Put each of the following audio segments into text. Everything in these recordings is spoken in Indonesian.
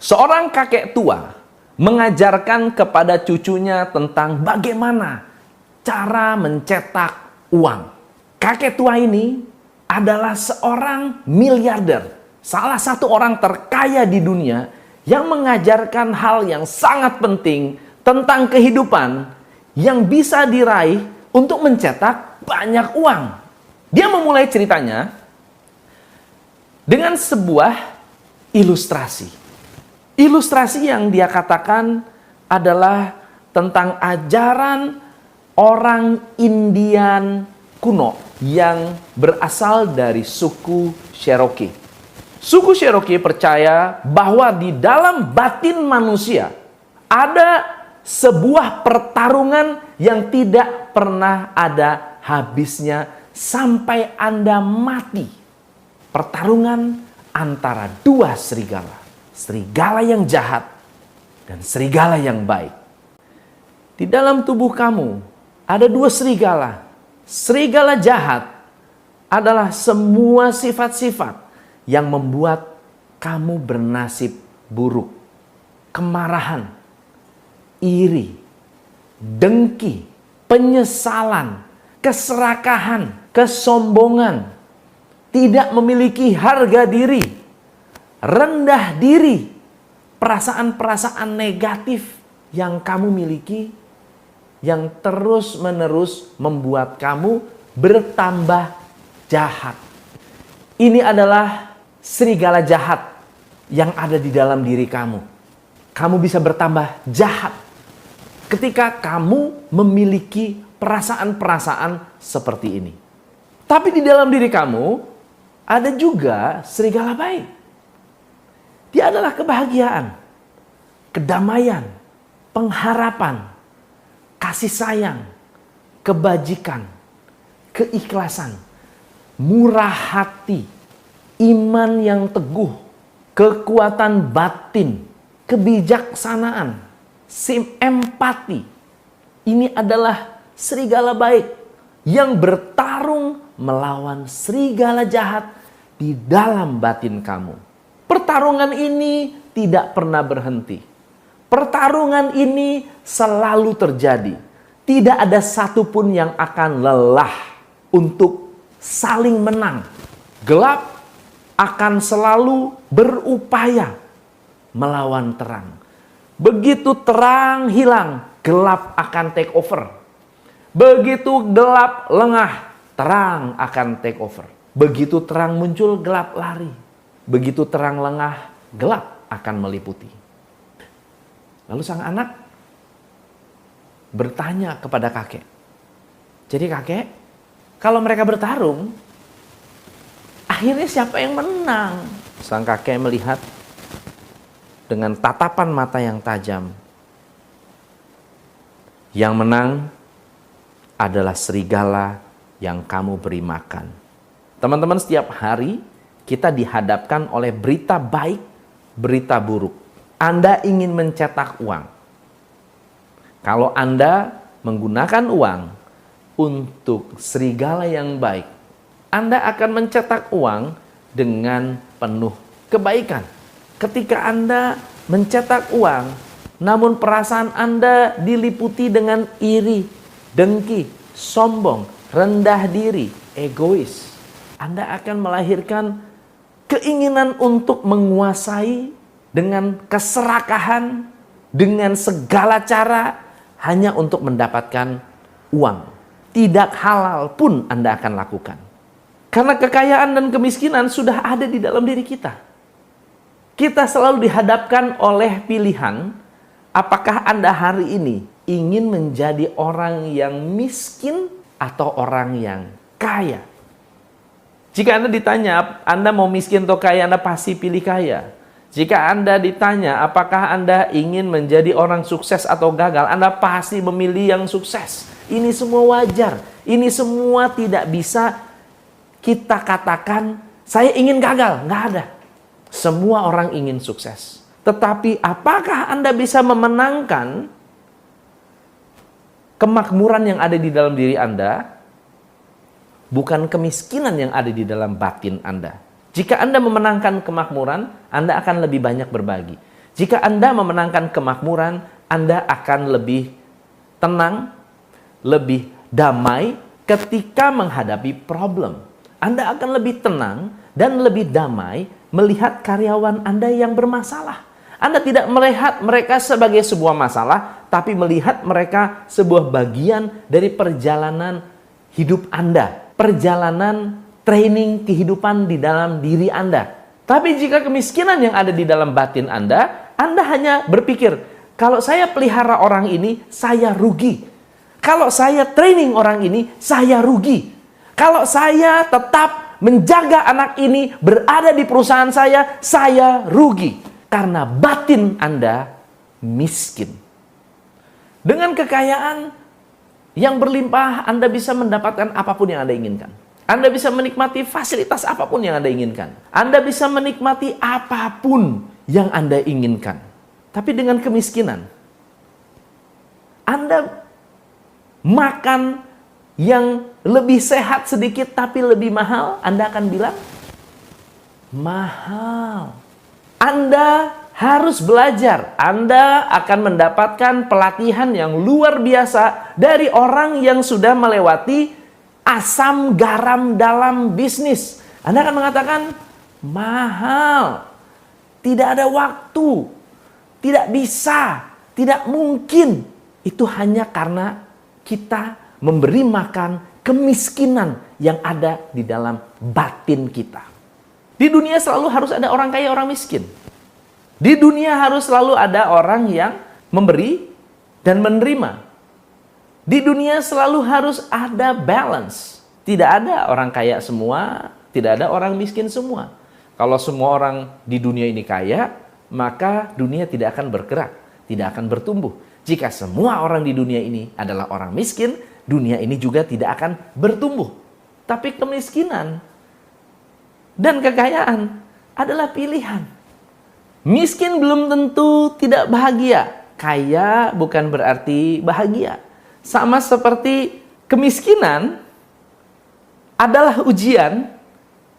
Seorang kakek tua mengajarkan kepada cucunya tentang bagaimana cara mencetak uang. Kakek tua ini adalah seorang miliarder, salah satu orang terkaya di dunia yang mengajarkan hal yang sangat penting tentang kehidupan yang bisa diraih untuk mencetak banyak uang. Dia memulai ceritanya dengan sebuah ilustrasi. Ilustrasi yang dia katakan adalah tentang ajaran orang Indian kuno yang berasal dari suku Cherokee. Suku Cherokee percaya bahwa di dalam batin manusia ada sebuah pertarungan yang tidak pernah ada habisnya sampai Anda mati. Pertarungan antara dua serigala. Serigala yang jahat dan serigala yang baik. Di dalam tubuh kamu ada dua serigala. Serigala jahat adalah semua sifat-sifat yang membuat kamu bernasib buruk. Kemarahan, iri, dengki, penyesalan, keserakahan, kesombongan, tidak memiliki harga diri, rendah diri, perasaan-perasaan negatif yang kamu miliki yang terus-menerus membuat kamu bertambah jahat. Ini adalah serigala jahat yang ada di dalam diri kamu. Kamu bisa bertambah jahat ketika kamu memiliki perasaan-perasaan seperti ini. Tapi di dalam diri kamu ada juga serigala baik. Dia adalah kebahagiaan, kedamaian, pengharapan, kasih sayang, kebajikan, keikhlasan, murah hati, iman yang teguh, kekuatan batin, kebijaksanaan, empati. Ini adalah serigala baik yang bertarung melawan serigala jahat di dalam batin kamu. Pertarungan ini tidak pernah berhenti. Pertarungan ini selalu terjadi. Tidak ada satupun yang akan lelah untuk saling menang. Gelap akan selalu berupaya melawan terang. Begitu terang hilang, gelap akan take over. Begitu gelap lengah, terang akan take over. Begitu terang muncul, gelap lari. Begitu terang lengah, gelap akan meliputi. Lalu sang anak bertanya kepada kakek. Jadi kakek, kalau mereka bertarung, akhirnya siapa yang menang? Sang kakek melihat dengan tatapan mata yang tajam. Yang menang adalah serigala yang kamu beri makan. Teman-teman, setiap hari kita dihadapkan oleh berita baik, berita buruk. Anda ingin mencetak uang. Kalau Anda menggunakan uang untuk serigala yang baik, Anda akan mencetak uang dengan penuh kebaikan. Ketika Anda mencetak uang, namun perasaan Anda diliputi dengan iri, dengki, sombong, rendah diri, egois, Anda akan melahirkan keinginan untuk menguasai dengan keserakahan, dengan segala cara hanya untuk mendapatkan uang. Tidak halal pun Anda akan lakukan. Karena kekayaan dan kemiskinan sudah ada di dalam diri kita. Kita selalu dihadapkan oleh pilihan, apakah Anda hari ini ingin menjadi orang yang miskin atau orang yang kaya? Jika Anda ditanya, Anda mau miskin atau kaya, Anda pasti pilih kaya. Jika Anda ditanya, apakah Anda ingin menjadi orang sukses atau gagal, Anda pasti memilih yang sukses. Ini semua wajar. Ini semua tidak bisa kita katakan, saya ingin gagal. Nggak ada. Semua orang ingin sukses. Tetapi apakah Anda bisa memenangkan kemakmuran yang ada di dalam diri Anda? Bukan kemiskinan yang ada di dalam batin Anda. Jika Anda memenangkan kemakmuran, Anda akan lebih banyak berbagi. Jika Anda memenangkan kemakmuran, Anda akan lebih tenang, lebih damai ketika menghadapi problem. Anda akan lebih tenang dan lebih damai melihat karyawan Anda yang bermasalah. Anda tidak melihat mereka sebagai sebuah masalah, tapi melihat mereka sebuah bagian dari perjalanan hidup Anda. Perjalanan training kehidupan di dalam diri Anda. Tapi jika kemiskinan yang ada di dalam batin Anda hanya berpikir, kalau saya pelihara orang ini, saya rugi. Kalau saya training orang ini, saya rugi. Kalau saya tetap menjaga anak ini berada di perusahaan saya rugi. Karena batin Anda miskin. Dengan kekayaan yang berlimpah, Anda bisa mendapatkan apapun yang Anda inginkan. Anda bisa menikmati fasilitas apapun yang Anda inginkan. Anda bisa menikmati apapun yang Anda inginkan. Tapi dengan kemiskinan, Anda makan yang lebih sehat sedikit tapi lebih mahal, Anda akan bilang, mahal. Anda harus belajar. Anda akan mendapatkan pelatihan yang luar biasa dari orang yang sudah melewati asam garam dalam bisnis. Anda akan mengatakan, mahal. Tidak ada waktu. Tidak bisa. Tidak mungkin. Itu hanya karena kita memberi makan kemiskinan yang ada di dalam batin kita. Di dunia selalu harus ada orang kaya, orang miskin. Di dunia harus selalu ada orang yang memberi dan menerima. Di dunia selalu harus ada balance. Tidak ada orang kaya semua, tidak ada orang miskin semua. Kalau semua orang di dunia ini kaya, maka dunia tidak akan bergerak, tidak akan bertumbuh. Jika semua orang di dunia ini adalah orang miskin, dunia ini juga tidak akan bertumbuh. Tapi kemiskinan dan kekayaan adalah pilihan. Miskin belum tentu tidak bahagia. Kaya bukan berarti bahagia. Sama seperti kemiskinan adalah ujian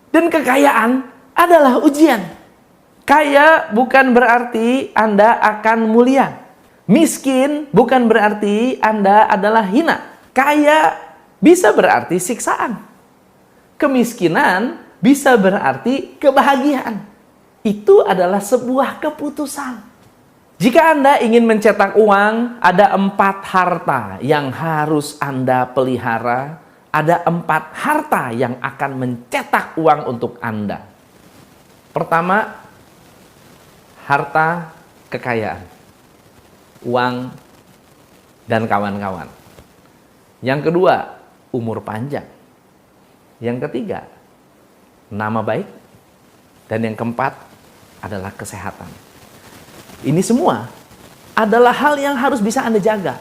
dan kekayaan adalah ujian. Kaya bukan berarti Anda akan mulia. Miskin bukan berarti Anda adalah hina. Kaya bisa berarti siksaan. Kemiskinan bisa berarti kebahagiaan. Itu adalah sebuah keputusan. Jika Anda ingin mencetak uang, ada 4 harta yang harus Anda pelihara. Ada 4 harta yang akan mencetak uang untuk Anda. Pertama, harta kekayaan. Uang dan kawan-kawan. Yang kedua, umur panjang. Yang ketiga, nama baik. Dan yang keempat adalah kesehatan. Ini semua adalah hal yang harus bisa Anda jaga.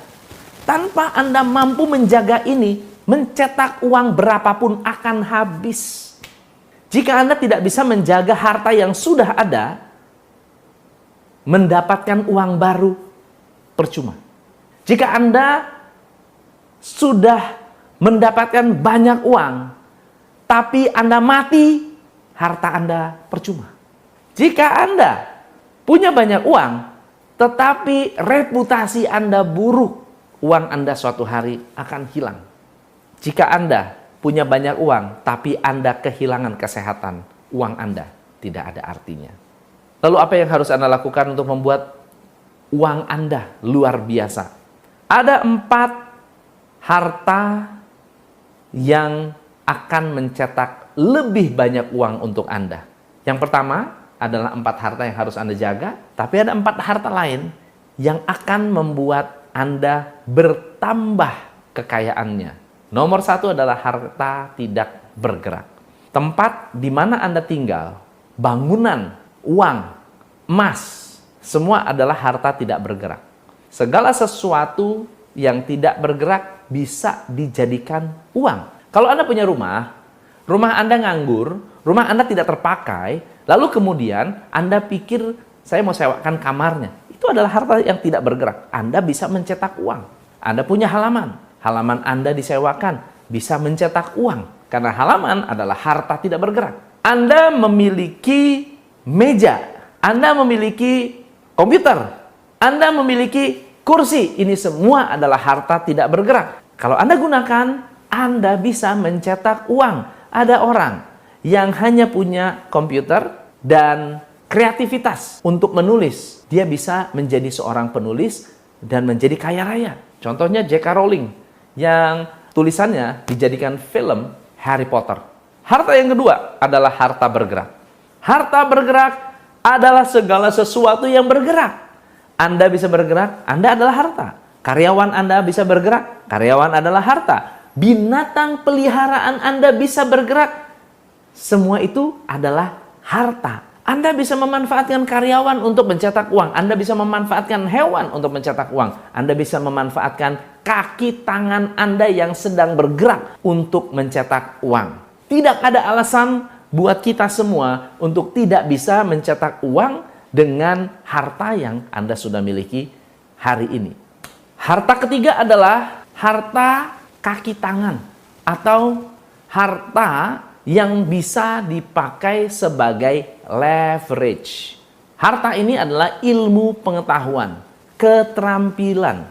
Tanpa Anda mampu menjaga ini, mencetak uang berapapun akan habis. Jika Anda tidak bisa menjaga harta yang sudah ada, mendapatkan uang baru percuma. Jika Anda sudah mendapatkan banyak uang, tapi Anda mati, harta Anda percuma. Jika Anda punya banyak uang, tetapi reputasi Anda buruk, uang Anda suatu hari akan hilang. Jika Anda punya banyak uang, tapi Anda kehilangan kesehatan, uang Anda tidak ada artinya. Lalu apa yang harus Anda lakukan untuk membuat uang Anda luar biasa? Ada 4 harta yang akan mencetak lebih banyak uang untuk Anda. Yang pertama adalah 4 harta yang harus Anda jaga, tapi ada 4 harta lain yang akan membuat Anda bertambah kekayaannya. Nomor 1 adalah harta tidak bergerak. Tempat di mana Anda tinggal, bangunan, uang, emas, semua adalah harta tidak bergerak. Segala sesuatu yang tidak bergerak bisa dijadikan uang. Kalau Anda punya rumah Anda nganggur, rumah Anda tidak terpakai, lalu kemudian Anda pikir, saya mau sewakan kamarnya. Itu adalah harta yang tidak bergerak. Anda bisa mencetak uang. Anda punya halaman Anda disewakan, bisa mencetak uang. Karena halaman adalah harta tidak bergerak. Anda memiliki meja, Anda memiliki komputer, Anda memiliki kursi. Ini semua adalah harta tidak bergerak. Kalau Anda gunakan, Anda bisa mencetak uang. Ada orang yang hanya punya komputer dan kreativitas untuk menulis. Dia bisa menjadi seorang penulis dan menjadi kaya raya. Contohnya J.K. Rowling yang tulisannya dijadikan film Harry Potter. Harta yang kedua adalah harta bergerak. Harta bergerak adalah segala sesuatu yang bergerak. Anda bisa bergerak, Anda adalah harta. Karyawan Anda bisa bergerak, karyawan adalah harta. Binatang peliharaan Anda bisa bergerak, semua itu adalah harta. Anda bisa memanfaatkan karyawan untuk mencetak uang. Anda bisa memanfaatkan hewan untuk mencetak uang. Anda bisa memanfaatkan kaki tangan Anda yang sedang bergerak untuk mencetak uang. Tidak ada alasan buat kita semua untuk tidak bisa mencetak uang dengan harta yang Anda sudah miliki hari ini. Harta ketiga adalah harta kaki tangan atau harta yang bisa dipakai sebagai leverage. Harta ini adalah ilmu pengetahuan, keterampilan,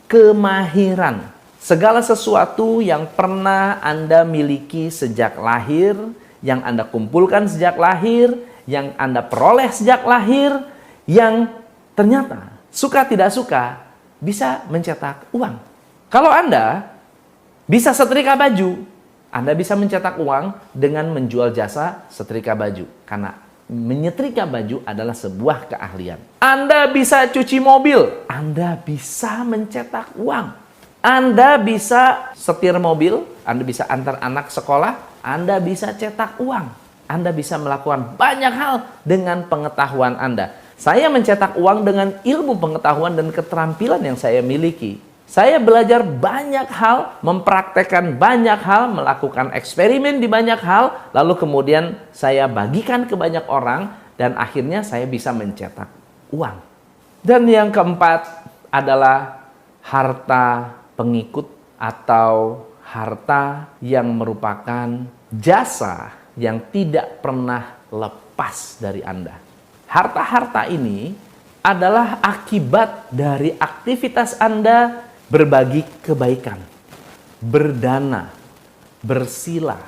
kemahiran. Segala sesuatu yang pernah Anda miliki sejak lahir, yang Anda kumpulkan sejak lahir, yang Anda peroleh sejak lahir, yang ternyata suka tidak suka bisa mencetak uang. Kalau Anda bisa setrika baju, Anda bisa mencetak uang dengan menjual jasa setrika baju. Karena menyetrika baju adalah sebuah keahlian. Anda bisa cuci mobil, Anda bisa mencetak uang. Anda bisa setir mobil, Anda bisa antar anak sekolah, Anda bisa cetak uang. Anda bisa melakukan banyak hal dengan pengetahuan Anda. Saya mencetak uang dengan ilmu pengetahuan dan keterampilan yang saya miliki. Saya belajar banyak hal, mempraktekkan banyak hal, melakukan eksperimen di banyak hal, lalu kemudian saya bagikan ke banyak orang, dan akhirnya saya bisa mencetak uang. Dan yang keempat adalah harta pengikut atau harta yang merupakan jasa yang tidak pernah lepas dari Anda. Harta-harta ini adalah akibat dari aktivitas Anda berbagi kebaikan, berdana, bersila,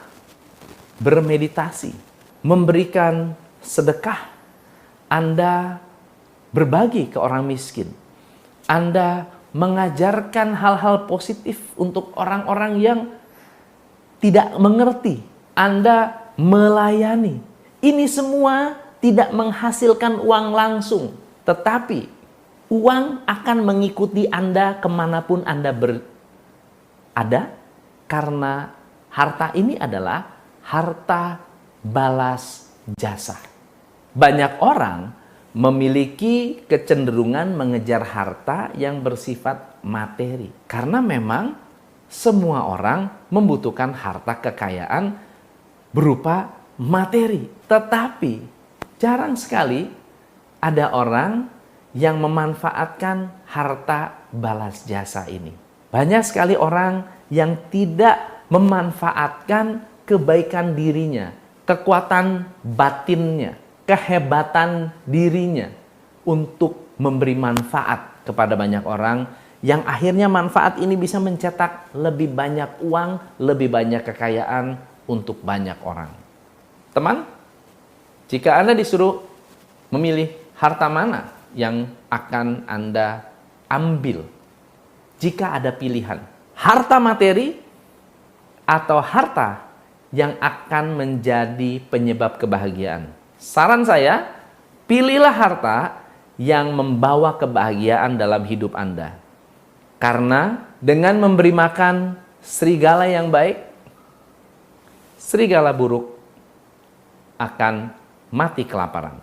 bermeditasi, memberikan sedekah. Anda berbagi ke orang miskin. Anda mengajarkan hal-hal positif untuk orang-orang yang tidak mengerti. Anda melayani. Ini semua tidak menghasilkan uang langsung, tetapi uang akan mengikuti Anda kemanapun Anda berada, karena harta ini adalah harta balas jasa. Banyak orang memiliki kecenderungan mengejar harta yang bersifat materi, karena memang semua orang membutuhkan harta kekayaan berupa materi, tetapi jarang sekali ada orang yang memanfaatkan harta balas jasa ini. Banyak sekali orang yang tidak memanfaatkan kebaikan dirinya, kekuatan batinnya, kehebatan dirinya untuk memberi manfaat kepada banyak orang, yang akhirnya manfaat ini bisa mencetak lebih banyak uang, lebih banyak kekayaan untuk banyak orang. Teman, jika Anda disuruh memilih harta mana yang akan Anda ambil, jika ada pilihan, harta materi atau harta yang akan menjadi penyebab kebahagiaan, saran saya, pilihlah harta yang membawa kebahagiaan dalam hidup Anda. Karena dengan memberi makan serigala yang baik, serigala buruk akan mati kelaparan.